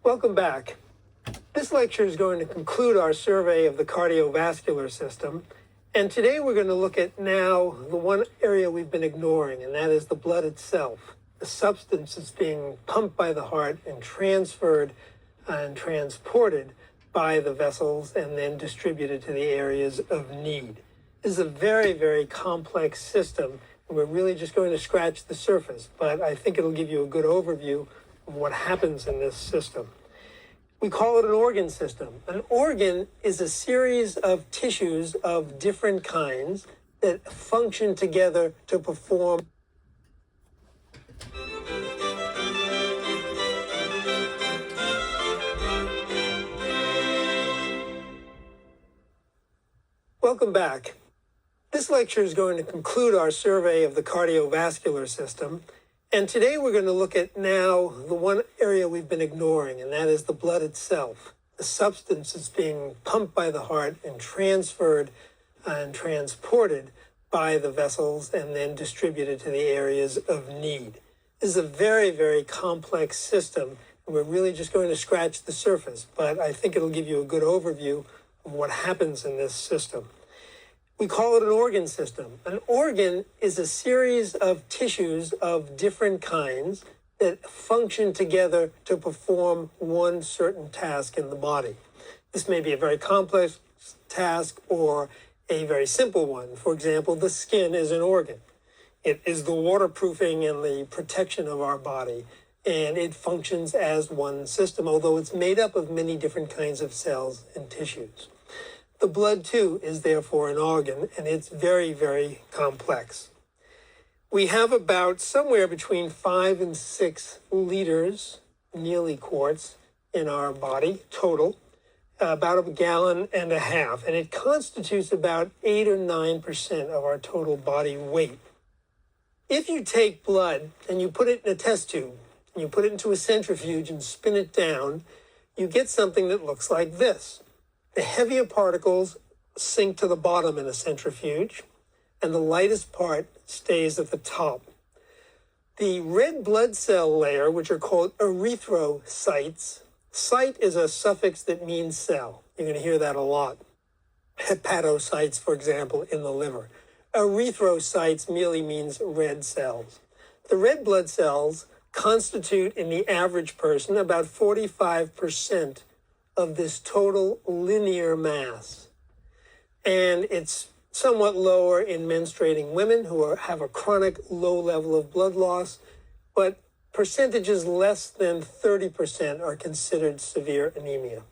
Welcome back. This lecture is going to conclude our survey of the cardiovascular system. And today we're going to look at now the one area we've been ignoring, and that is the blood itself. The substance is being pumped by the heart and transferred and transported by the vessels and then distributed to the areas of need. This is a very, very complex system, and we're really just going to scratch the surface, but I think it'll give you a good overview of what happens in this system. We call it an organ system. An organ is a series of tissues of different kinds that function together to perform. Welcome back. This lecture is going to conclude our survey of the cardiovascular system. And today we're going to look at now the one area we've been ignoring, and that is the blood itself. The substance is being pumped by the heart and transferred and transported by the vessels and then distributed to the areas of need. This is a very, very complex system, and we're really just going to scratch the surface, but I think it'll give you a good overview of what happens in this system. We call it an organ system. An organ is a series of tissues of different kinds that function together to perform one certain task in the body. This may be a very complex task or a very simple one. For example, the skin is an organ. It is the waterproofing and the protection of our body, and it functions as one system, although it's made up of many different kinds of cells and tissues. The blood, too, is therefore an organ, and it's very, very complex. We have about somewhere between 5 and 6 liters, nearly quarts, in our body total, about a gallon and a half, and it constitutes about 8 or 9% of our total body weight. If you take blood and you put it in a test tube, and you put it into a centrifuge and spin it down, you get something that looks like this. The heavier particles sink to the bottom in a centrifuge, and the lightest part stays at the top. The red blood cell layer, which are called erythrocytes, cyte is a suffix that means cell. You're going to hear that a lot. Hepatocytes, for example, in the liver. Erythrocytes merely means red cells. The red blood cells constitute, in the average person, about 45% of this total linear mass. And it's somewhat lower in menstruating women who have a chronic low level of blood loss, but percentages less than 30% are considered severe anemia.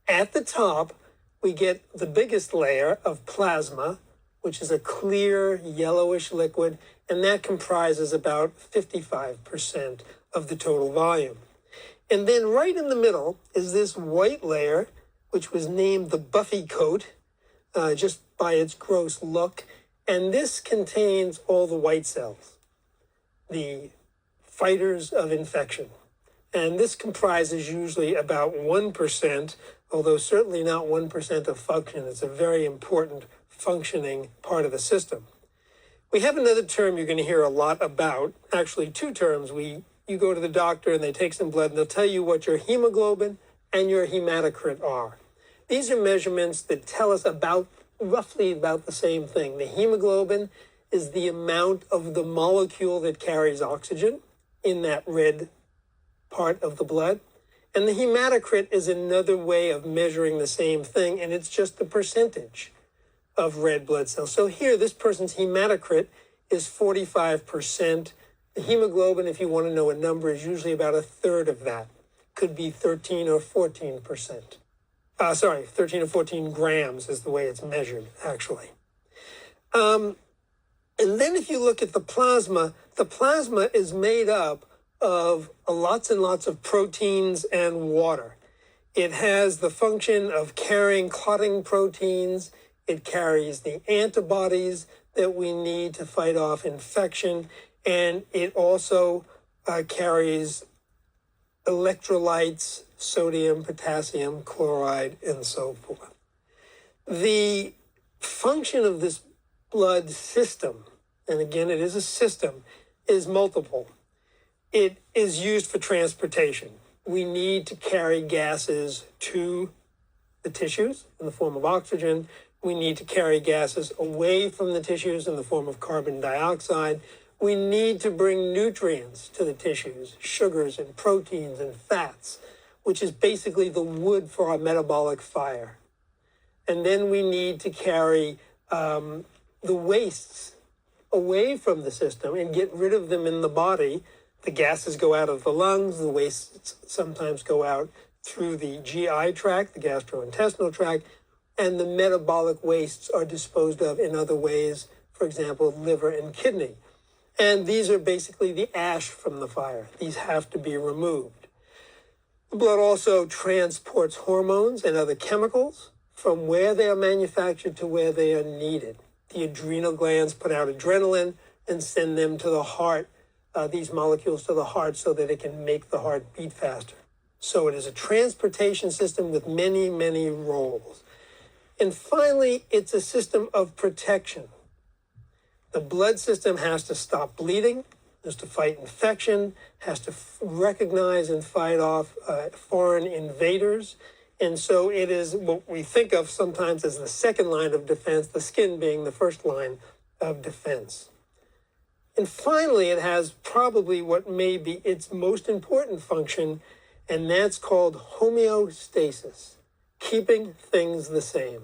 At the top, we get the biggest layer of plasma, which is a clear yellowish liquid, and that comprises about 55% of the total volume. And then right in the middle is this white layer, which was named the buffy coat, just by its gross look. And this contains all the white cells, the fighters of infection. And this comprises usually about 1%, although certainly not 1% of function. It's a very important functioning part of the system. We have another term you're going to hear a lot about, actually 2 terms. You go to the doctor and they take some blood and they'll tell you what your hemoglobin and your hematocrit are. These are measurements that tell us roughly about the same thing. The hemoglobin is the amount of the molecule that carries oxygen in that red part of the blood. And the hematocrit is another way of measuring the same thing, and it's just the percentage of red blood cells. So here, this person's hematocrit is 45%. The hemoglobin, if you want to know a number, is usually about a third of that. Could be 13 or 14%. 13 or 14 grams is the way it's measured, actually. And then if you look at the plasma is made up of lots and lots of proteins and water. It has the function of carrying clotting proteins. It carries the antibodies that we need to fight off infection. And it also carries electrolytes, sodium, potassium, chloride, and so forth. The function of this blood system, and again, it is a system, is multiple. It is used for transportation. we need to carry gases to the tissues in the form of oxygen. We need to carry gases away from the tissues in the form of carbon dioxide. We need to bring nutrients to the tissues, sugars and proteins and fats, which is basically the wood for our metabolic fire. And then we need to carry the wastes away from the system and get rid of them in the body. The gases go out of the lungs, the wastes sometimes go out through the GI tract, the gastrointestinal tract, and the metabolic wastes are disposed of in other ways, for example, liver and kidney. And these are basically the ash from the fire. These have to be removed. The blood also transports hormones and other chemicals from where they are manufactured to where they are needed. The adrenal glands put out adrenaline and send them to the heart, these molecules to the heart so that it can make the heart beat faster. So it is a transportation system with many, many roles. And finally, it's a system of protection. The blood system has to stop bleeding, has to fight infection, has to recognize and fight off foreign invaders. And so it is what we think of sometimes as the second line of defense, the skin being the first line of defense. And finally, it has probably what may be its most important function, and that's called homeostasis, keeping things the same.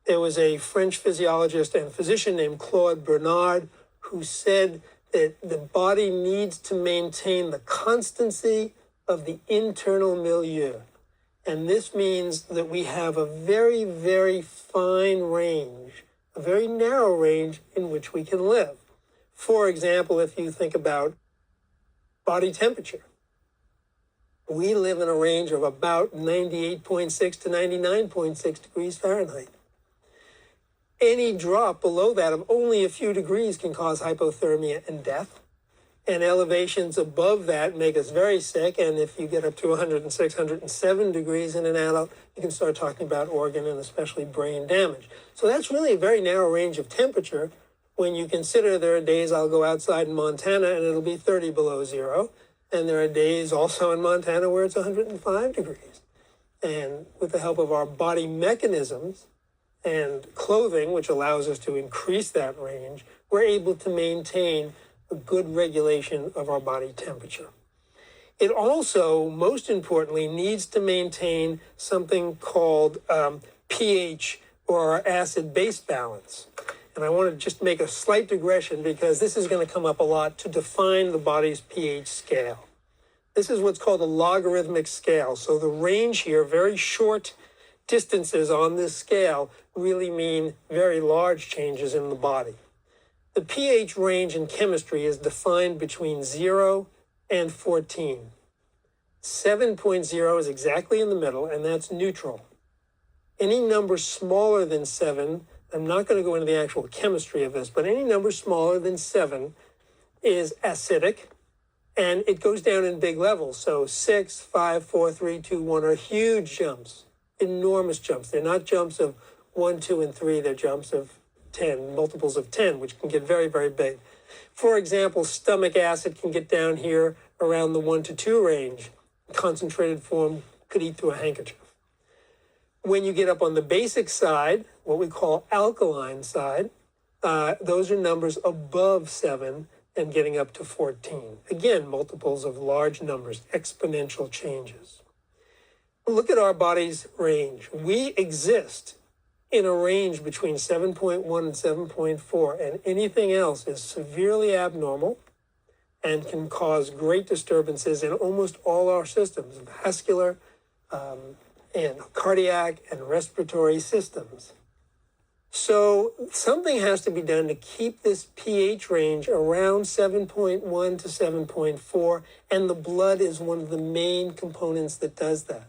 There was a French physiologist and physician named Claude Bernard who said that the body needs to maintain the constancy of the internal milieu. And this means that we have a very, very fine range, a very narrow range in which we can live. For example, if you think about body temperature, we live in a range of about 98.6 to 99.6 degrees Fahrenheit. Any drop below that of only a few degrees can cause hypothermia and death. And elevations above that make us very sick. And if you get up to 106, 107 degrees in an adult, you can start talking about organ and especially brain damage. So that's really a very narrow range of temperature when you consider there are days I'll go outside in Montana and it'll be 30 below zero. And there are days also in Montana where it's 105 degrees. And with the help of our body mechanisms and clothing, which allows us to increase that range, we're able to maintain a good regulation of our body temperature. It also, most importantly, needs to maintain something called pH, or our acid-base balance. And I want to just make a slight digression because this is going to come up a lot to define the body's pH scale. This is what's called a logarithmic scale. So the range here, very short distances on this scale, really mean very large changes in the body. The pH range in chemistry is defined between 0 and 14. 7.0 is exactly in the middle, and that's neutral. Any number smaller than 7, I'm not going to go into the actual chemistry of this, but any number smaller than 7 is acidic, and it goes down in big levels. So 6, 5, 4, 3, 2, 1 are huge jumps, enormous jumps. They're not jumps of 1, 2, and 3. They're jumps of 10, multiples of 10, which can get very, very big. For example, stomach acid can get down here around the 1 to 2 range. Concentrated form could eat through a handkerchief. When you get up on the basic side, what we call alkaline side, those are numbers above 7 and getting up to 14. Again, multiples of large numbers, exponential changes. Look at our body's range. We exist in a range between 7.1 and 7.4, and anything else is severely abnormal and can cause great disturbances in almost all our systems, vascular and cardiac and respiratory systems. So something has to be done to keep this pH range around 7.1 to 7.4, and the blood is one of the main components that does that.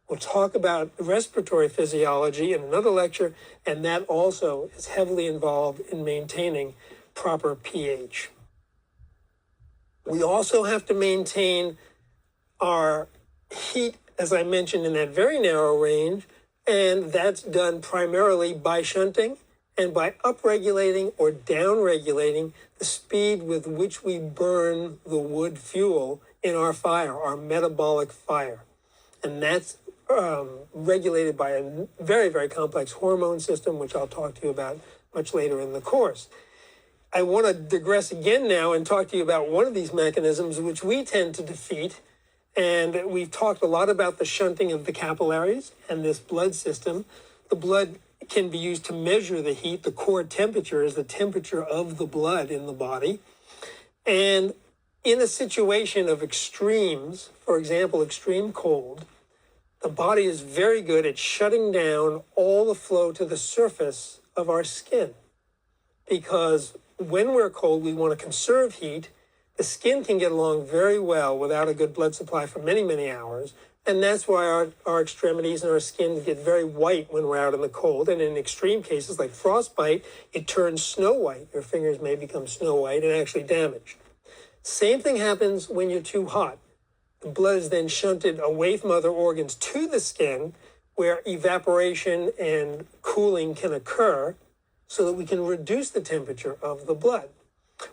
We'll talk about respiratory physiology in another lecture, and that also is heavily involved in maintaining proper pH. We also have to maintain our heat, as I mentioned, in that very narrow range, and that's done primarily by shunting and by upregulating or downregulating the speed with which we burn the wood fuel in our fire, our metabolic fire. And that's regulated by a very, very complex hormone system, which I'll talk to you about much later in the course. I want to digress again now and talk to you about one of these mechanisms which we tend to defeat. And we've talked a lot about the shunting of the capillaries and this blood system. The blood can be used to measure the heat. The core temperature is the temperature of the blood in the body. And in a situation of extremes, for example, extreme cold, the body is very good at shutting down all the flow to the surface of our skin. Because when we're cold, we want to conserve heat. The skin can get along very well without a good blood supply for many, many hours. And that's why our extremities and our skin get very white when we're out in the cold. And in extreme cases like frostbite, it turns snow white. Your fingers may become snow white and actually damaged. Same thing happens when you're too hot. The blood is then shunted away from other organs to the skin, where evaporation and cooling can occur so that we can reduce the temperature of the blood.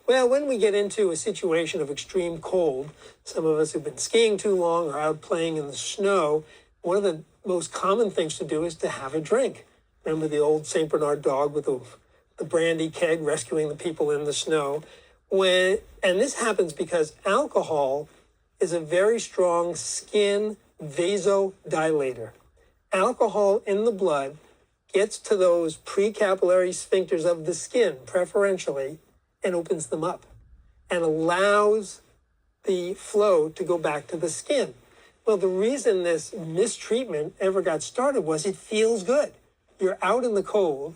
Well, when we get into a situation of extreme cold, some of us who've been skiing too long or out playing in the snow, one of the most common things to do is to have a drink. Remember the old St. Bernard dog with the brandy keg rescuing the people in the snow? And this happens because alcohol is a very strong skin vasodilator. Alcohol in the blood gets to those precapillary sphincters of the skin, preferentially, and opens them up and allows the flow to go back to the skin. Well, the reason this mistreatment ever got started was it feels good. You're out in the cold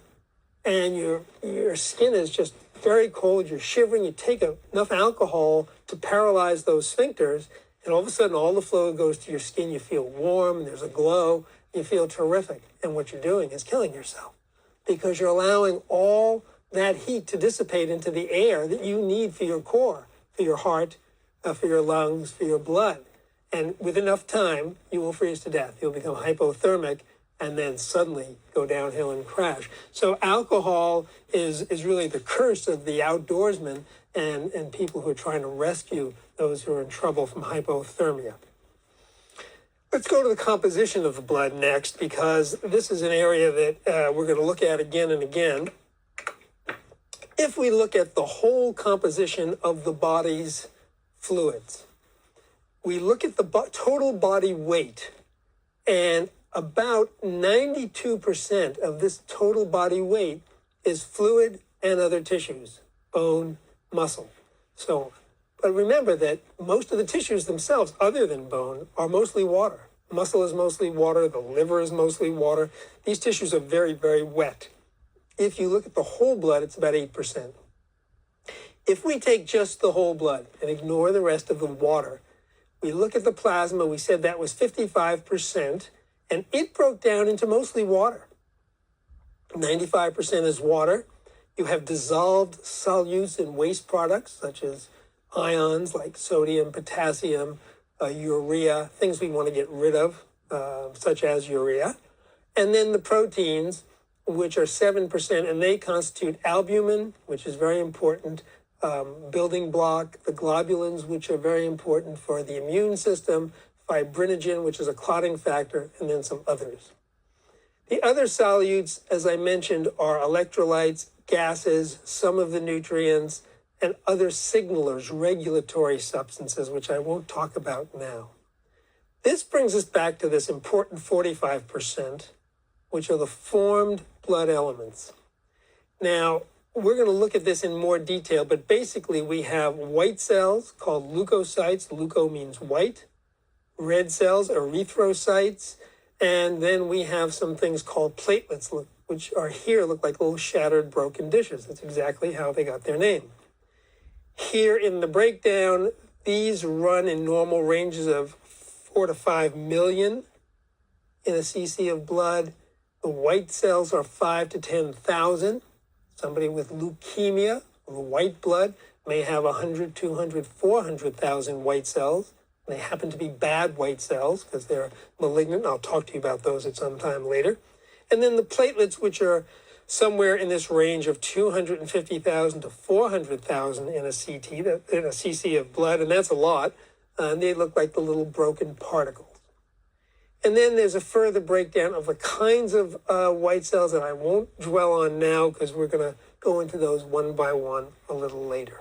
and your skin is just very cold, you're shivering, you take enough alcohol to paralyze those sphincters, and all of a sudden all the flow goes to your skin, you feel warm, there's a glow, you feel terrific. And what you're doing is killing yourself because you're allowing all that heat to dissipate into the air that you need for your core, for your heart, for your lungs, for your blood. And with enough time, you will freeze to death. You'll become hypothermic and then suddenly go downhill and crash. So alcohol is really the curse of the outdoorsman and people who are trying to rescue those who are in trouble from hypothermia. Let's go to the composition of the blood next, because this is an area that we're going to look at again and again. If we look at the whole composition of the body's fluids, we look at the total body weight, and about 92% of this total body weight is fluid and other tissues, bone, muscle. But remember that most of the tissues themselves, other than bone, are mostly water. Muscle is mostly water, the liver is mostly water. These tissues are very, very wet. If you look at the whole blood, it's about 8%. If we take just the whole blood and ignore the rest of the water, we look at the plasma, we said that was 55%, and it broke down into mostly water. 95% is water. You have dissolved solutes and waste products, such as ions like sodium, potassium, urea, things we want to get rid of, such as urea. And then the proteins, which are 7%, and they constitute albumin, which is very important, building block, the globulins, which are very important for the immune system, fibrinogen, which is a clotting factor, and then some others. The other solutes, as I mentioned, are electrolytes, gases, some of the nutrients, and other signalers, regulatory substances, which I won't talk about now. This brings us back to this important 45%, which are the formed blood elements. Now, we're going to look at this in more detail, but basically we have white cells called leukocytes. Leuko means white. Red cells, erythrocytes. And then we have some things called platelets, which are here, look like little shattered, broken dishes. That's exactly how they got their name. Here in the breakdown, these run in normal ranges of 4 to 5 million in a cc of blood. The white cells are 5 to 10,000. Somebody with leukemia, the white blood, may have 100, 200, 400,000 white cells. They happen to be bad white cells because they're malignant. I'll talk to you about those at some time later. And then the platelets, which are somewhere in this range of 250,000 to 400,000 in a cc of blood, and that's a lot. And they look like the little broken particles. And then there's a further breakdown of the kinds of white cells that I won't dwell on now because we're going to go into those one by one a little later.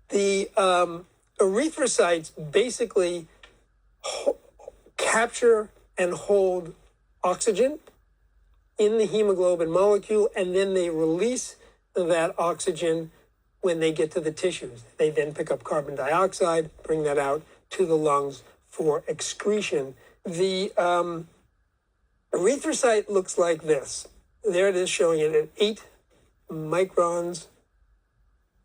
The erythrocytes basically capture and hold oxygen in the hemoglobin molecule, and then they release that oxygen when they get to the tissues. They then pick up carbon dioxide, bring that out to the lungs for excretion. The erythrocyte looks like this. There it is, showing it at 8 microns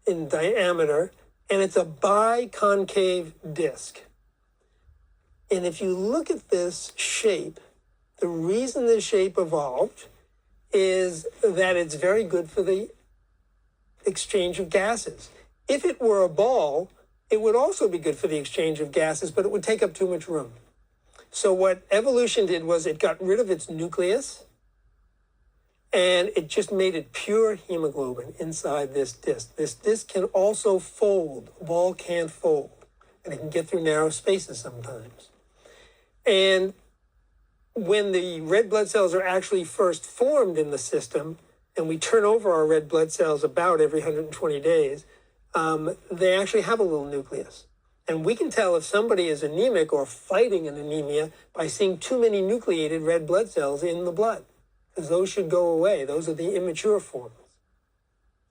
in diameter, and it's a biconcave disc. And if you look at this shape, the reason this shape evolved is that it's very good for the exchange of gases. If it were a ball, it would also be good for the exchange of gases, but it would take up too much room. So what evolution did was it got rid of its nucleus, and it just made it pure hemoglobin inside this disc. This disc can also fold. A ball can't fold, and it can get through narrow spaces sometimes. And when the red blood cells are actually first formed in the system, and we turn over our red blood cells about every 120 days, they actually have a little nucleus. And we can tell if somebody is anemic or fighting an anemia by seeing too many nucleated red blood cells in the blood, because those should go away. Those are the immature forms.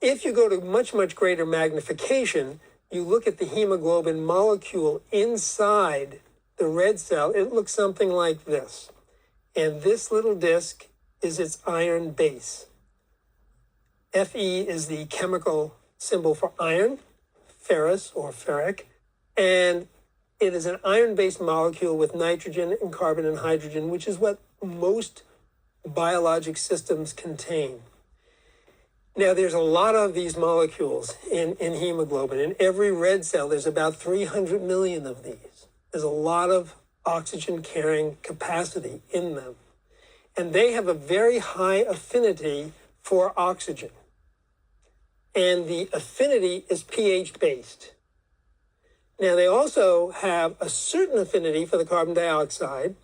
If you go to much, much greater magnification, you look at the hemoglobin molecule inside the red cell, it looks something like this. And this little disc is its iron base. Fe is the chemical symbol for iron, ferrous or ferric, and it is an iron-based molecule with nitrogen and carbon and hydrogen, which is what most biologic systems contain. Now, there's a lot of these molecules in hemoglobin. In every red cell, there's about 300 million of these. There's a lot of oxygen-carrying capacity in them. And they have a very high affinity for oxygen. And the affinity is pH-based. Now, they also have a certain affinity for the carbon dioxide,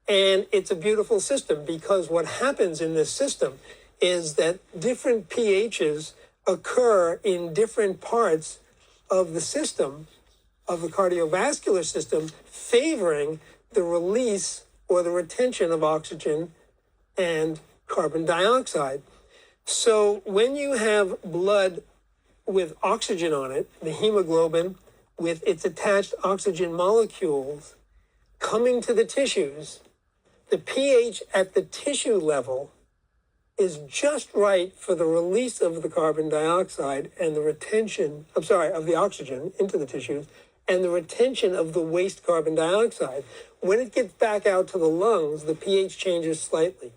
and it's a beautiful system because what happens in this system is that different pHs occur in different parts of the system, of the cardiovascular system, favoring the release or the retention of oxygen and carbon dioxide. So when you have blood with oxygen on it, the hemoglobin with its attached oxygen molecules coming to the tissues, the pH at the tissue level is just right for the release of the carbon dioxide and the retention, of the oxygen into the tissues and the retention of the waste carbon dioxide. When it gets back out to the lungs, the pH changes slightly.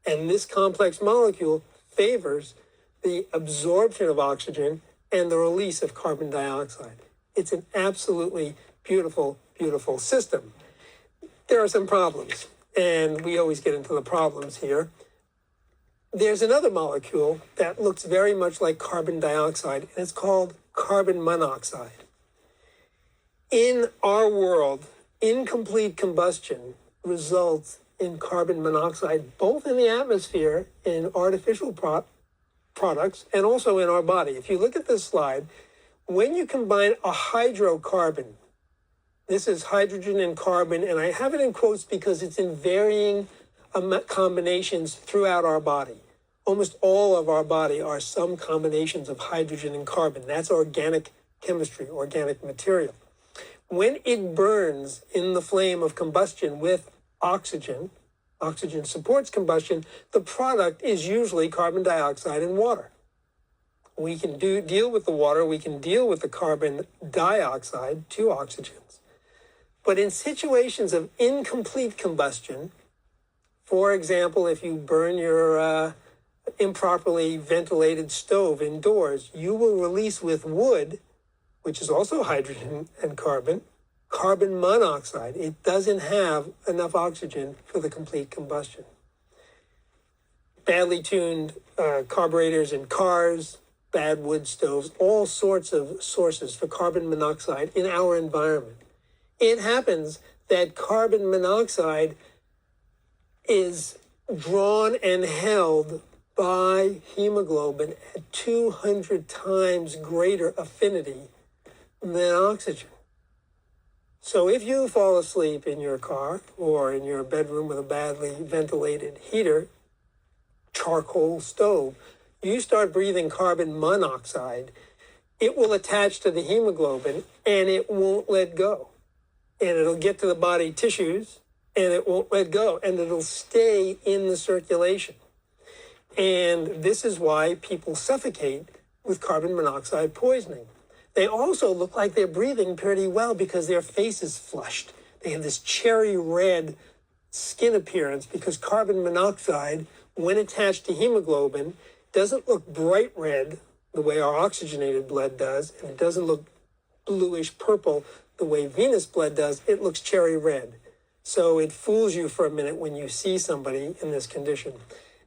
And this complex molecule favors the absorption of oxygen and the release of carbon dioxide. It's an absolutely beautiful, beautiful system. There are some problems, and we always get into the problems here. There's another molecule that looks very much like carbon dioxide, and it's called carbon monoxide. In our world, incomplete combustion results in carbon monoxide, both in the atmosphere, in artificial products, and also in our body. If you look at this slide, when you combine a hydrocarbon, this is hydrogen and carbon, and I have it in quotes because it's in varying combinations throughout our body. Almost all of our body are some combinations of hydrogen and carbon. That's organic chemistry, organic material. When it burns in the flame of combustion with oxygen supports combustion, the product is usually carbon dioxide and water. We can deal with the water, we can deal with the carbon dioxide, 2 oxygens. But in situations of incomplete combustion, for example, if you burn your improperly ventilated stove indoors, you will release with wood, which is also hydrogen and carbon monoxide. It doesn't have enough oxygen for the complete combustion. Badly tuned carburetors in cars, bad wood stoves, all sorts of sources for carbon monoxide in our environment. It happens that carbon monoxide is drawn and held by hemoglobin at 200 times greater affinity than oxygen. So if you fall asleep in your car or in your bedroom with a badly ventilated heater, charcoal stove, you start breathing carbon monoxide, it will attach to the hemoglobin and it won't let go. And it'll get to the body tissues and it won't let go, and it'll stay in the circulation. And this is why people suffocate with carbon monoxide poisoning. They also look like they're breathing pretty well because their face is flushed. They have this cherry red skin appearance because carbon monoxide, when attached to hemoglobin, doesn't look bright red the way our oxygenated blood does, and it doesn't look bluish purple the way venous blood does. It looks cherry red. So it fools you for a minute when you see somebody in this condition.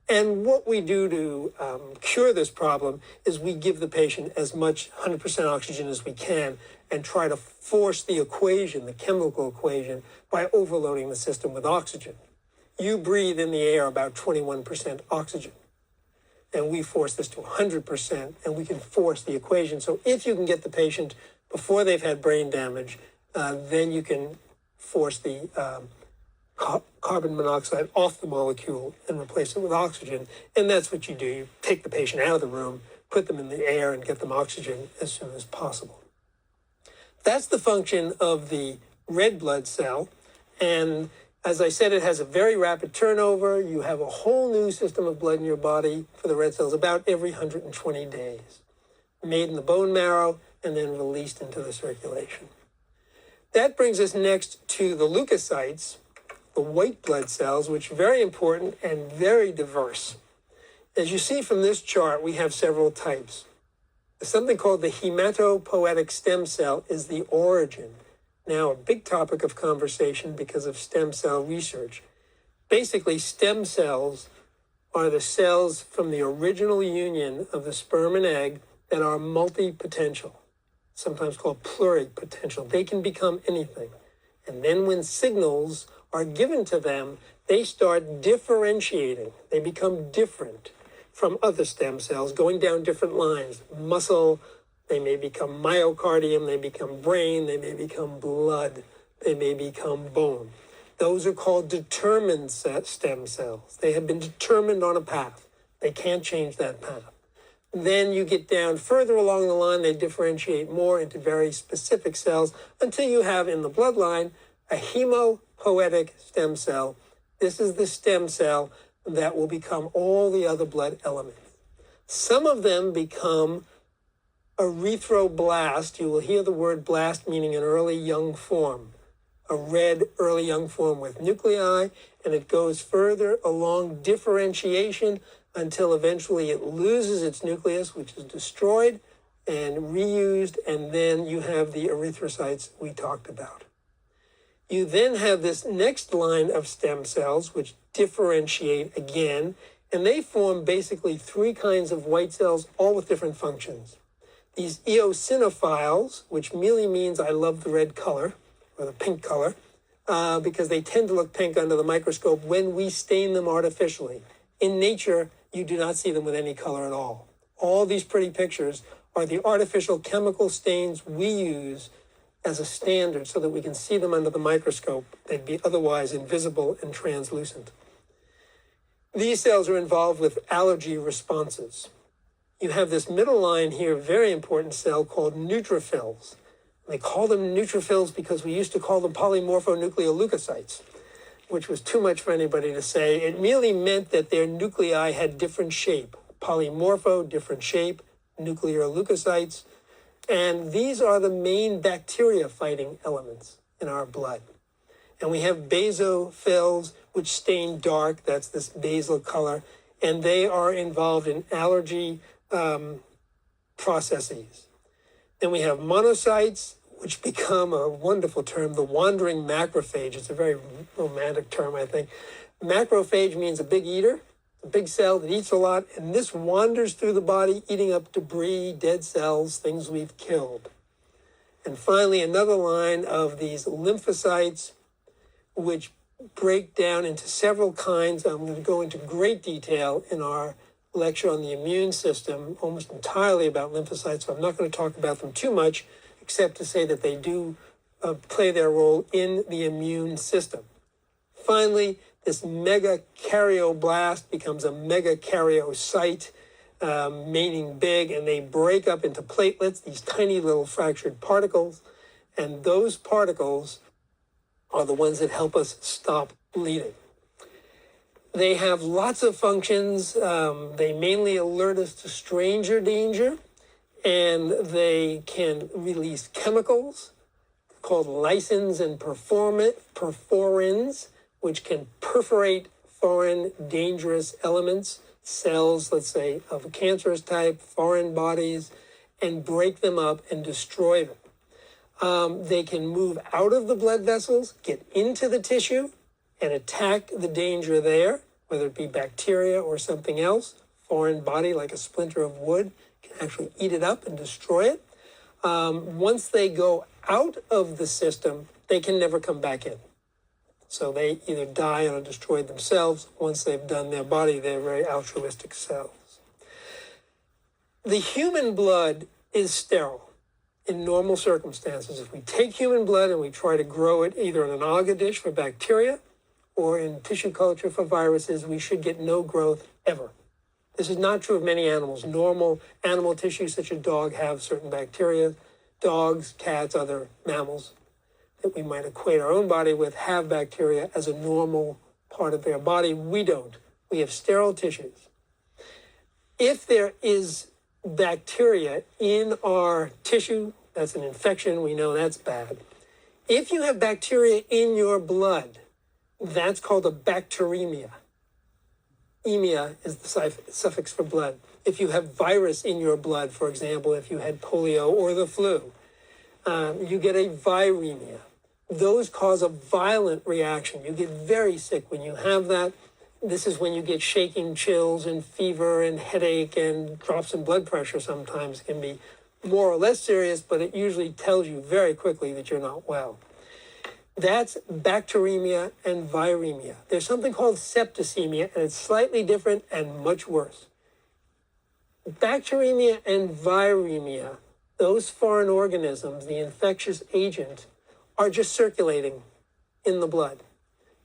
And what we do to cure this problem is we give the patient as much 100% oxygen as we can and try to force the equation, the chemical equation, by overloading the system with oxygen. You breathe in the air about 21% oxygen, and we force this to 100%, and we can force the equation. So if you can get the patient before they've had brain damage, then you can force the carbon monoxide off the molecule and replace it with oxygen. And that's what you do. You take the patient out of the room, put them in the air, and get them oxygen as soon as possible. That's the function of the red blood cell. And as I said, it has a very rapid turnover. You have a whole new system of blood in your body for the red cells about every 120 days, made in the bone marrow and then released into the circulation. That brings us next to the leukocytes, the white blood cells, which are very important and very diverse. As you see from this chart, we have several types. Something called the hematopoietic stem cell is the origin. Now, a big topic of conversation because of stem cell research. Basically, stem cells are the cells from the original union of the sperm and egg that are multi-potential, sometimes called pluripotential. They can become anything. And then when signals are given to them, they start differentiating. They become different from other stem cells, going down different lines. Muscle, they may become myocardium, they become brain, they may become blood, they may become bone. Those are called determined stem cells. They have been determined on a path. They can't change that path. Then you get down further along the line, they differentiate more into very specific cells until you have in the bloodline a hemopoietic stem cell. This is the stem cell that will become all the other blood elements. Some of them become erythroblast. You will hear the word blast meaning an early young form, a red early young form with nuclei, and it goes further along differentiation until eventually it loses its nucleus, which is destroyed and reused, and then you have the erythrocytes we talked about. You then have this next line of stem cells, which differentiate again, and they form basically three kinds of white cells, all with different functions. These eosinophiles, which merely means I love the red color, or the pink color, because they tend to look pink under the microscope when we stain them artificially. In nature, you do not see them with any color at all. All these pretty pictures are the artificial chemical stains we use as a standard so that we can see them under the microscope. They'd be otherwise invisible and translucent. These cells are involved with allergy responses. You have this middle line here, very important cell called neutrophils. They call them neutrophils because we used to call them polymorphonucleoleucocytes, which was too much for anybody to say. It merely meant that their nuclei had different shape. Polymorpho, different shape, nuclear leukocytes. And these are the main bacteria-fighting elements in our blood. And we have basophils, which stain dark. That's this basal color. And they are involved in allergy processes. Then we have monocytes, which become a wonderful term, the wandering macrophage. It's a very romantic term, I think. Macrophage means a big eater, a big cell that eats a lot, and this wanders through the body, eating up debris, dead cells, things we've killed. And finally, another line of these lymphocytes, which break down into several kinds. I'm going to go into great detail in our lecture on the immune system, almost entirely about lymphocytes, so I'm not going to talk about them too much, except to say that they do play their role in the immune system. Finally, this megakaryoblast becomes a megakaryocyte, meaning big, and they break up into platelets, these tiny little fractured particles, and those particles are the ones that help us stop bleeding. They have lots of functions. They mainly alert us to stranger danger, and they can release chemicals called lysins and perforins, which can perforate foreign dangerous elements, cells, let's say, of a cancerous type, foreign bodies, and break them up and destroy them. They can move out of the blood vessels, get into the tissue, and attack the danger there, whether it be bacteria or something else. Foreign body, like a splinter of wood, can actually eat it up and destroy it. Once they go out of the system, they can never come back in. So they either die or are destroyed themselves. Once they've done their body, they're very altruistic cells. The human blood is sterile in normal circumstances. If we take human blood and we try to grow it either in an agar dish for bacteria or in tissue culture for viruses, we should get no growth ever. This is not true of many animals. Normal animal tissue, such as a dog, have certain bacteria. Dogs, cats, other mammals that we might equate our own body with have bacteria as a normal part of their body. We don't. We have sterile tissues. If there is bacteria in our tissue, that's an infection, we know that's bad. If you have bacteria in your blood, that's called a bacteremia. Emia is the suffix for blood. If you have virus in your blood, for example, if you had polio or the flu, you get a viremia. Those cause a violent reaction. You get very sick when you have that. This is when you get shaking, chills, and fever, and headache, and drops in blood pressure sometimes. It can be more or less serious, but it usually tells you very quickly that you're not well. That's bacteremia and viremia. There's something called septicemia, and it's slightly different and much worse. Bacteremia and viremia, those foreign organisms, the infectious agent, are just circulating in the blood.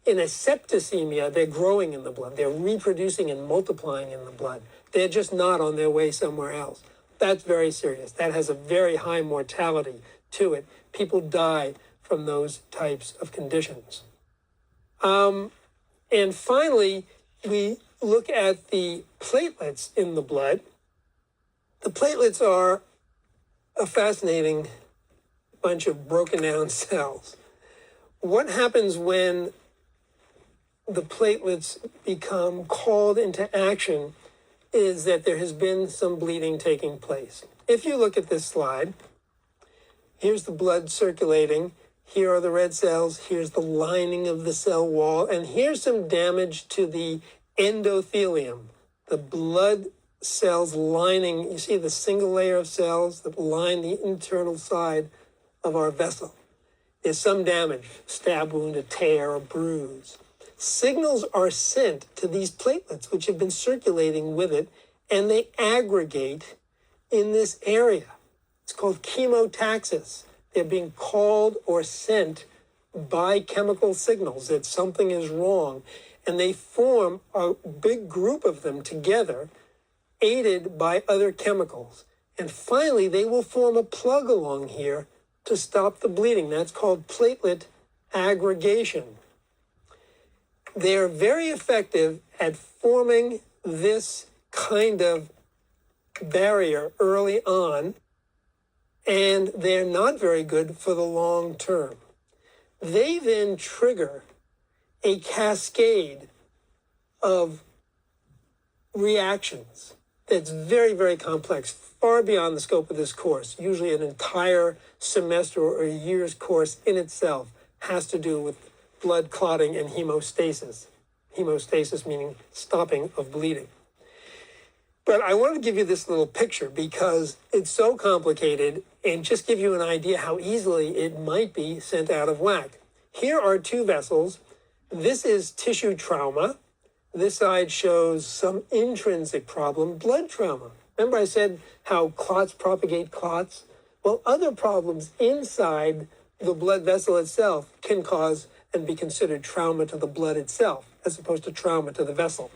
In a septicemia, they're growing in the blood. They're reproducing and multiplying in the blood. They're just not on their way somewhere else. That's very serious. That has a very high mortality to it. People die from those types of conditions. And finally, we look at the platelets in the blood. The platelets are a fascinating bunch of broken down cells. What happens when the platelets become called into action is that there has been some bleeding taking place. If you look at this slide, here's the blood circulating. Here are the red cells. Here's the lining of the cell wall. And here's some damage to the endothelium, the blood cells lining. You see the single layer of cells that line the internal side of our vessel. There's some damage, stab wound, a tear, a bruise. Signals are sent to these platelets, which have been circulating with it, and they aggregate in this area. It's called chemotaxis. They're being called or sent by chemical signals that something is wrong, and they form a big group of them together, aided by other chemicals. And finally, they will form a plug along here to stop the bleeding. That's called platelet aggregation. They are very effective at forming this kind of barrier early on, and they're not very good for the long term. They then trigger a cascade of reactions that's very, very complex, far beyond the scope of this course. Usually an entire semester or a year's course in itself has to do with blood clotting and hemostasis. Hemostasis meaning stopping of bleeding. But I want to give you this little picture because it's so complicated and just give you an idea how easily it might be sent out of whack. Here are two vessels. This is tissue trauma. This side shows some intrinsic problem, blood trauma. Remember I said how clots propagate clots? Well, other problems inside the blood vessel itself can cause and be considered trauma to the blood itself, as opposed to trauma to the vessel.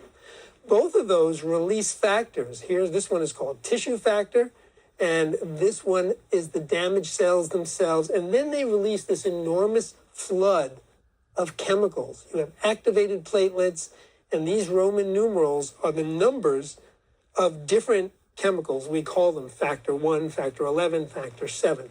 Both of those release factors. This one is called tissue factor, and this one is the damaged cells themselves. And then they release this enormous flood of chemicals. You have activated platelets, and these Roman numerals are the numbers of different chemicals. We call them factor 1, factor 11, factor 7.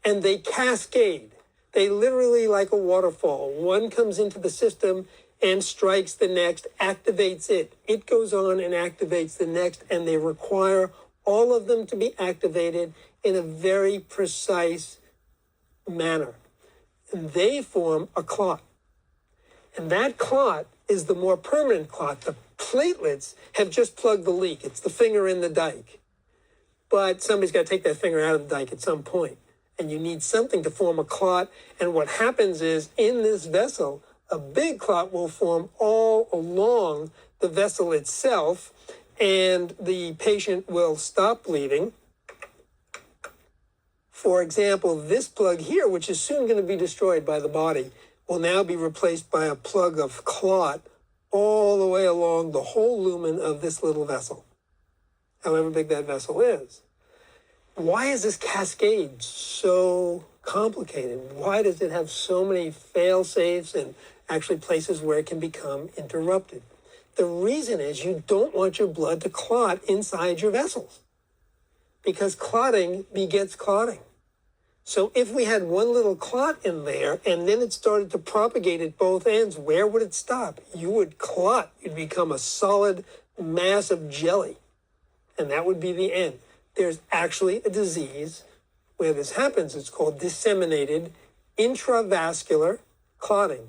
And they cascade. They literally, like a waterfall. One comes into the system and strikes the next, activates it. It goes on and activates the next, and they require all of them to be activated in a very precise manner. And they form a clot. And that clot is the more permanent clot. The platelets have just plugged the leak. It's the finger in the dike. But somebody's got to take that finger out of the dike at some point. And you need something to form a clot. And what happens is, in this vessel, a big clot will form all along the vessel itself, and the patient will stop bleeding. For example, this plug here, which is soon going to be destroyed by the body, will now be replaced by a plug of clot all the way along the whole lumen of this little vessel, however big that vessel is. Why is this cascade so complicated? Why does it have so many fail-safes and actually places where it can become interrupted? The reason is you don't want your blood to clot inside your vessels, because clotting begets clotting. So if we had one little clot in there and then it started to propagate at both ends, where would it stop? You would clot. You'd become a solid mass of jelly, and that would be the end. There's actually a disease where this happens. It's called disseminated intravascular clotting.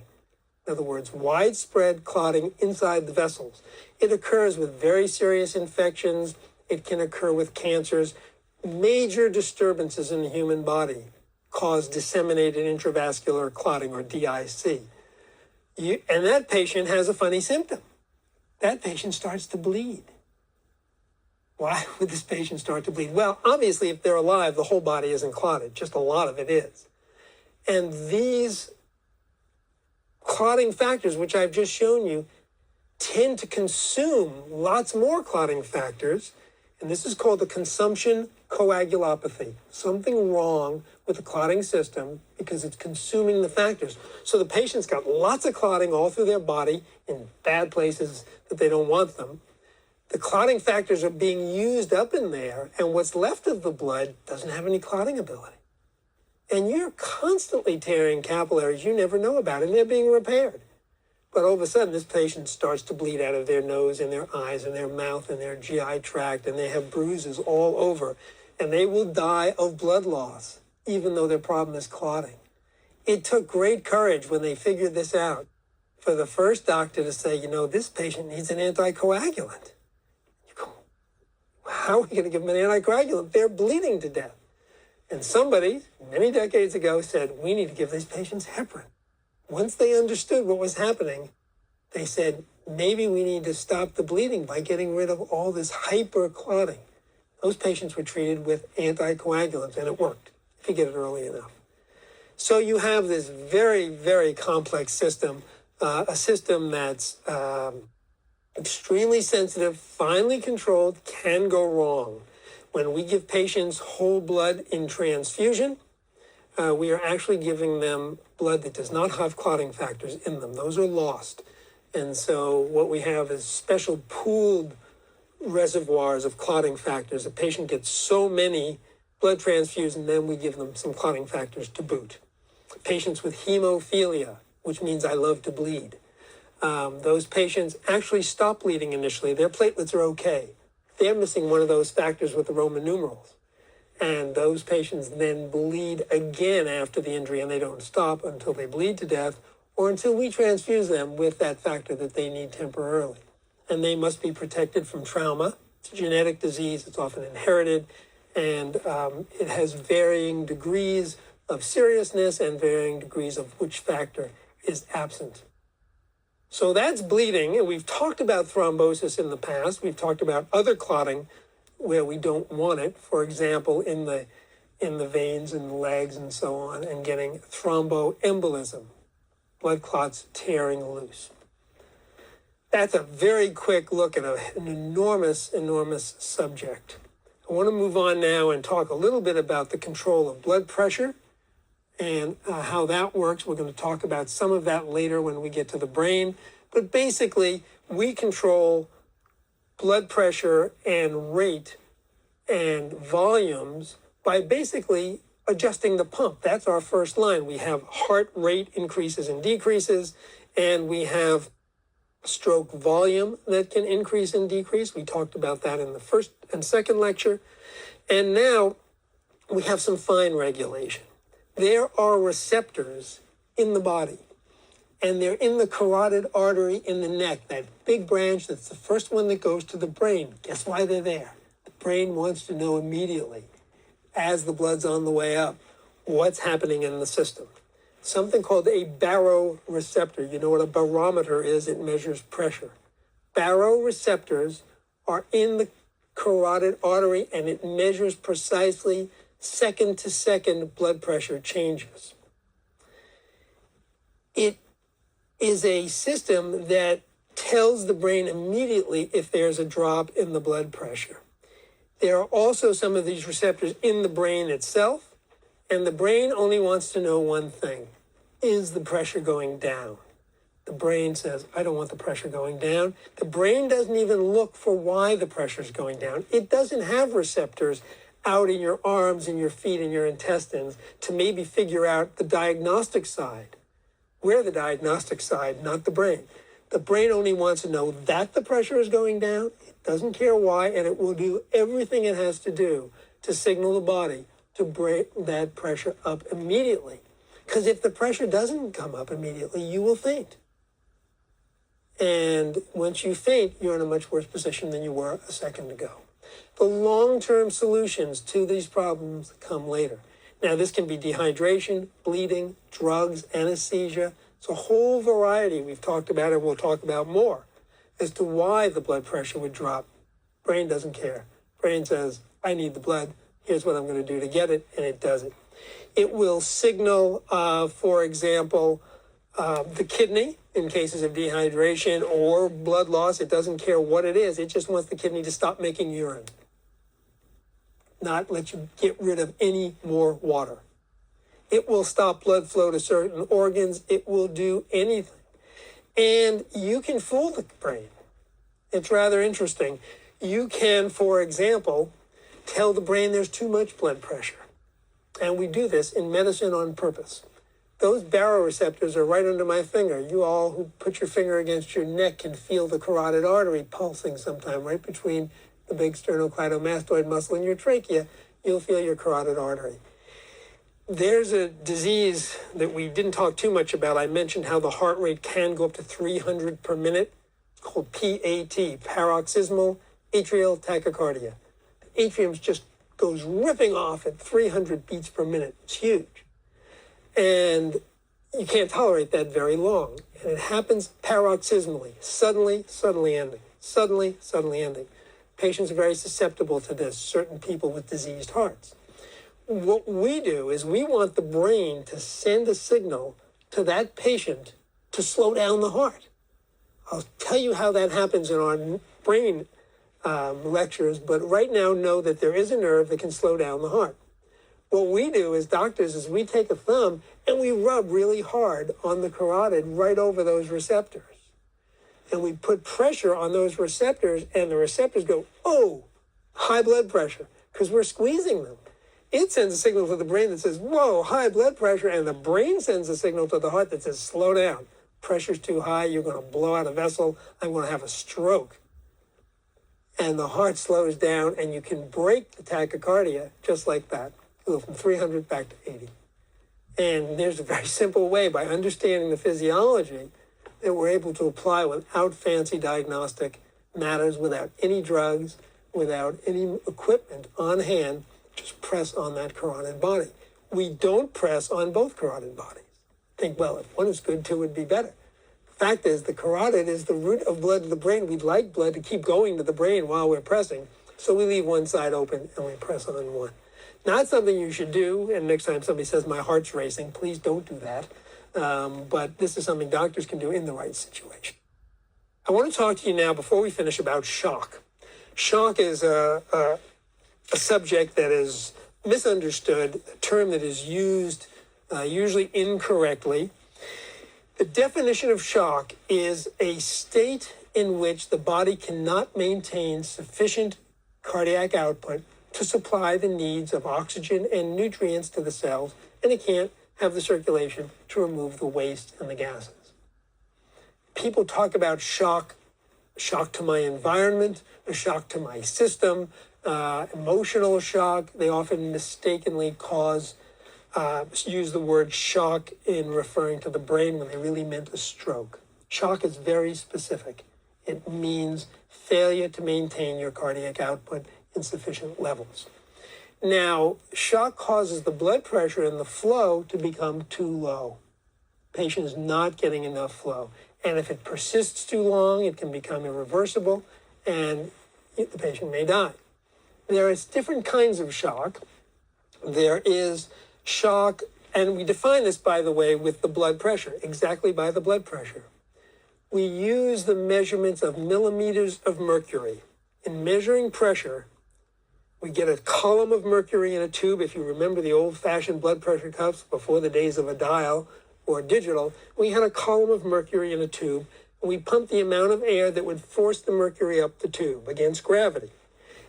In other words, widespread clotting inside the vessels. It occurs with very serious infections. It can occur with cancers. Major disturbances in the human body cause disseminated intravascular clotting, or DIC. And that patient has a funny symptom. That patient starts to bleed. Why would this patient start to bleed? Well, obviously, if they're alive, the whole body isn't clotted. Just a lot of it is. And these clotting factors, which I've just shown you, tend to consume lots more clotting factors. And this is called the consumption coagulopathy. Something wrong with the clotting system because it's consuming the factors. So the patient's got lots of clotting all through their body in bad places that they don't want them. The clotting factors are being used up in there, and what's left of the blood doesn't have any clotting ability. And you're constantly tearing capillaries you never know about, and they're being repaired. But all of a sudden, this patient starts to bleed out of their nose and their eyes and their mouth and their GI tract, and they have bruises all over, and they will die of blood loss, even though their problem is clotting. It took great courage when they figured this out for the first doctor to say, this patient needs an anticoagulant. You go, how are we going to give them an anticoagulant? They're bleeding to death. And somebody, many decades ago, said, we need to give these patients heparin. Once they understood what was happening, they said, maybe we need to stop the bleeding by getting rid of all this hyperclotting. Those patients were treated with anticoagulants, and it worked if you get it early enough. So you have this very, very complex system, a system that's extremely sensitive, finely controlled, can go wrong. When we give patients whole blood in transfusion, we are actually giving them blood that does not have clotting factors in them. Those are lost. And so what we have is special pooled reservoirs of clotting factors. A patient gets so many blood transfusions, and then we give them some clotting factors to boot. Patients with hemophilia, which means I love to bleed. Those patients actually stop bleeding initially. Their platelets are okay. They're missing one of those factors with the Roman numerals. And those patients then bleed again after the injury, and they don't stop until they bleed to death, or until we transfuse them with that factor that they need temporarily. And they must be protected from trauma. It's a genetic disease. It's often inherited, and it has varying degrees of seriousness and varying degrees of which factor is absent. So that's bleeding, and we've talked about thrombosis in the past. We've talked about other clotting where we don't want it, for example, in the veins and the legs and so on, and getting thromboembolism, blood clots tearing loose. That's a very quick look at an enormous, enormous subject. I want to move on now and talk a little bit about the control of blood pressure and how that works. We're going to talk about some of that later when we get to the brain. But basically, we control blood pressure and rate and volumes by basically adjusting the pump. That's our first line. We have heart rate increases and decreases, and we have stroke volume that can increase and decrease. We talked about that in the first and second lecture. And now we have some fine regulation. There are receptors in the body, and they're in the carotid artery in the neck, that big branch that's the first one that goes to the brain. Guess why they're there? The brain wants to know immediately, as the blood's on the way up, what's happening in the system. Something called a baroreceptor. You know what a barometer is? It measures pressure. Baroreceptors are in the carotid artery, and it measures precisely second to second blood pressure changes. It is a system that tells the brain immediately if there's a drop in the blood pressure. There are also some of these receptors in the brain itself, and the brain only wants to know one thing. Is the pressure going down? The brain says, I don't want the pressure going down. The brain doesn't even look for why the pressure is going down. It doesn't have receptors out in your arms and your feet and your intestines to maybe figure out the diagnostic side. We're the diagnostic side, not the brain. The brain only wants to know that the pressure is going down. It doesn't care why, and it will do everything it has to do to signal the body to bring that pressure up immediately. Because if the pressure doesn't come up immediately, you will faint. And once you faint, you're in a much worse position than you were a second ago. The long-term solutions to these problems come later. Now, this can be dehydration, bleeding, drugs, anesthesia. It's a whole variety we've talked about, and we'll talk about more, as to why the blood pressure would drop. Brain doesn't care. Brain says, I need the blood. Here's what I'm going to do to get it, and it does it. It will signal, for example, the kidney in cases of dehydration or blood loss. It doesn't care what it is. It just wants the kidney to stop making urine, not let you get rid of any more water. It will stop blood flow to certain organs. It will do anything. And you can fool the brain. It's rather interesting. You can, for example, tell the brain there's too much blood pressure. And we do this in medicine on purpose. Those baroreceptors are right under my finger. You all who put your finger against your neck can feel the carotid artery pulsing sometime right between the big sternocleidomastoid muscle and your trachea. You'll feel your carotid artery. There's a disease that we didn't talk too much about. I mentioned how the heart rate can go up to 300 per minute. It's called PAT, paroxysmal atrial tachycardia. The atrium just goes ripping off at 300 beats per minute. It's huge. And you can't tolerate that very long. And it happens paroxysmally, suddenly ending, suddenly ending. Patients are very susceptible to this, certain people with diseased hearts. What we do is we want the brain to send a signal to that patient to slow down the heart. I'll tell you how that happens in our brain lectures, but right now know that there is a nerve that can slow down the heart. What we do as doctors is we take a thumb and we rub really hard on the carotid right over those receptors. And we put pressure on those receptors, and the receptors go, oh, high blood pressure, because we're squeezing them. It sends a signal to the brain that says, whoa, high blood pressure, and the brain sends a signal to the heart that says, slow down. Pressure's too high, you're going to blow out a vessel, I'm going to have a stroke. And the heart slows down, and you can break the tachycardia just like that. Go from 300 back to 80. And there's a very simple way, by understanding the physiology, that we're able to apply without fancy diagnostic matters, without any drugs, without any equipment on hand. Just press on that carotid body. We don't press on both carotid bodies. Think, well, if one is good, two would be better. The fact is, the carotid is the route of blood to the brain. We'd like blood to keep going to the brain while we're pressing, so we leave one side open and we press on one. Not something you should do, and next time somebody says, my heart's racing, please don't do that. But this is something doctors can do in the right situation. I want to talk to you now, before we finish, about shock. Shock is a subject that is misunderstood, a term that is used usually incorrectly. The definition of shock is a state in which the body cannot maintain sufficient cardiac output to supply the needs of oxygen and nutrients to the cells, and it can't have the circulation to remove the waste and the gases. People talk about shock to my environment, a shock to my system, emotional shock. They often mistakenly use the word shock in referring to the brain when they really meant a stroke. Shock is very specific. It means failure to maintain your cardiac output in sufficient levels. Now, shock causes the blood pressure and the flow to become too low. Patient is not getting enough flow. And if it persists too long, it can become irreversible, and the patient may die. There is different kinds of shock. There is shock, and we define this, by the way, with the blood pressure, exactly by the blood pressure. We use the measurements of millimeters of mercury. In measuring pressure, we get a column of mercury in a tube. If you remember the old-fashioned blood pressure cuffs before the days of a dial or digital, we had a column of mercury in a tube, and we pumped the amount of air that would force the mercury up the tube against gravity.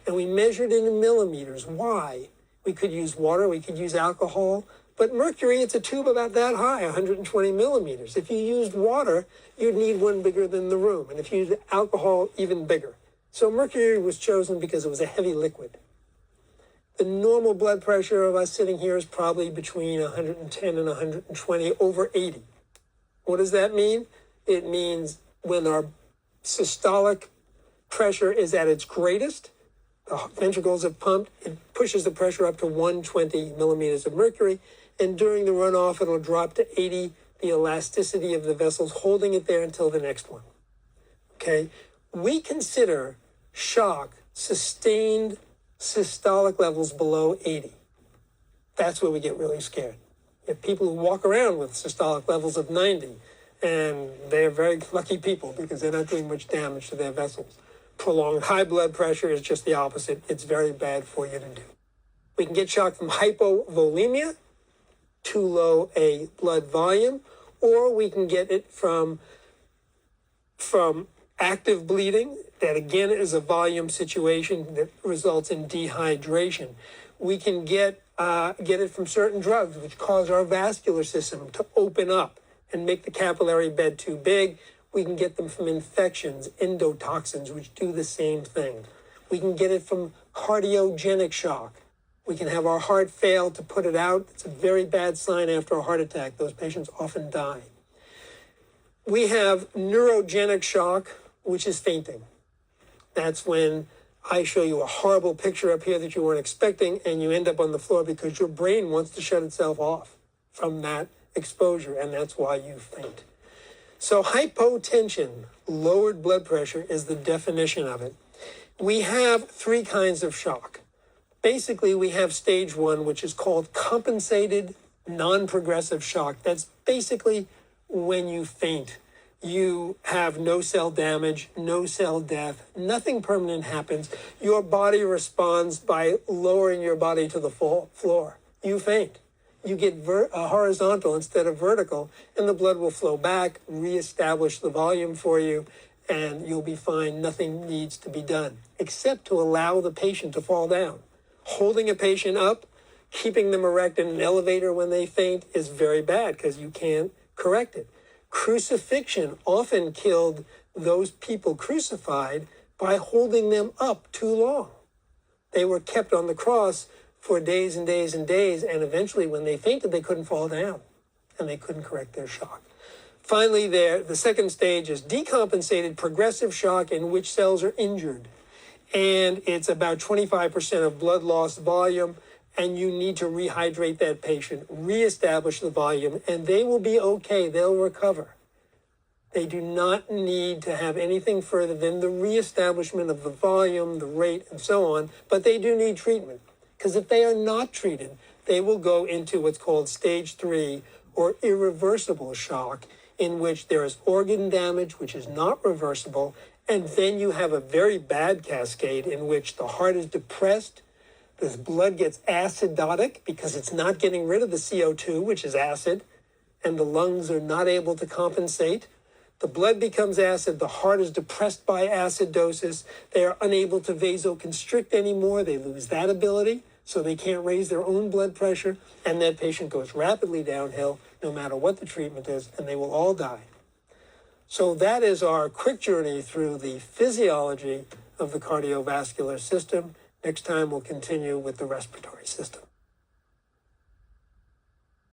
And we measured it in millimeters. Why? We could use water, we could use alcohol, but mercury, it's a tube about that high, 120 millimeters. If you used water, you'd need one bigger than the room. And if you used alcohol, even bigger. So mercury was chosen because it was a heavy liquid. The normal blood pressure of us sitting here is probably between 110 and 120 over 80. What does that mean? It means when our systolic pressure is at its greatest, the ventricles have pumped, it pushes the pressure up to 120 millimeters of mercury, and during the runoff, it'll drop to 80, the elasticity of the vessels holding it there until the next one. Okay? We consider shock sustained systolic levels below 80. That's where we get really scared. You have people who walk around with systolic levels of 90, and they're very lucky people because they're not doing much damage to their vessels. Prolonged high blood pressure is just the opposite. It's very bad for you to do. We can get shock from hypovolemia, too low a blood volume, or we can get it from active bleeding. That again is a volume situation that results in dehydration. We can get it from certain drugs which cause our vascular system to open up and make the capillary bed too big. We can get them from infections, endotoxins, which do the same thing. We can get it from cardiogenic shock. We can have our heart fail to put it out. It's a very bad sign after a heart attack. Those patients often die. We have neurogenic shock, which is fainting. That's when I show you a horrible picture up here that you weren't expecting, and you end up on the floor because your brain wants to shut itself off from that exposure, and that's why you faint. So hypotension, lowered blood pressure, is the definition of it. We have three kinds of shock. Basically, we have stage one, which is called compensated non-progressive shock. That's basically when you faint. You have no cell damage, no cell death, nothing permanent happens. Your body responds by lowering your body to the floor. You faint. You get horizontal instead of vertical, and the blood will flow back, reestablish the volume for you, and you'll be fine. Nothing needs to be done except to allow the patient to fall down. Holding a patient up, keeping them erect in an elevator when they faint is very bad because you can't correct it. Crucifixion often killed those people crucified by holding them up too long. They were kept on the cross for days and days and days, and eventually when they fainted, they couldn't fall down, and they couldn't correct their shock. Finally, the second stage is decompensated progressive shock in which cells are injured. And it's about 25% of blood loss volume, and you need to rehydrate that patient, reestablish the volume, and they will be okay. They'll recover. They do not need to have anything further than the reestablishment of the volume, the rate, and so on, but they do need treatment. Because if they are not treated, they will go into what's called stage 3, or irreversible shock, in which there is organ damage, which is not reversible, and then you have a very bad cascade in which the heart is depressed, the blood gets acidotic because it's not getting rid of the CO2, which is acid, and the lungs are not able to compensate. The blood becomes acid, the heart is depressed by acidosis, they are unable to vasoconstrict anymore, they lose that ability, so they can't raise their own blood pressure, and that patient goes rapidly downhill no matter what the treatment is, and they will all die. So that is our quick journey through the physiology of the cardiovascular system. Next time we'll continue with the respiratory system.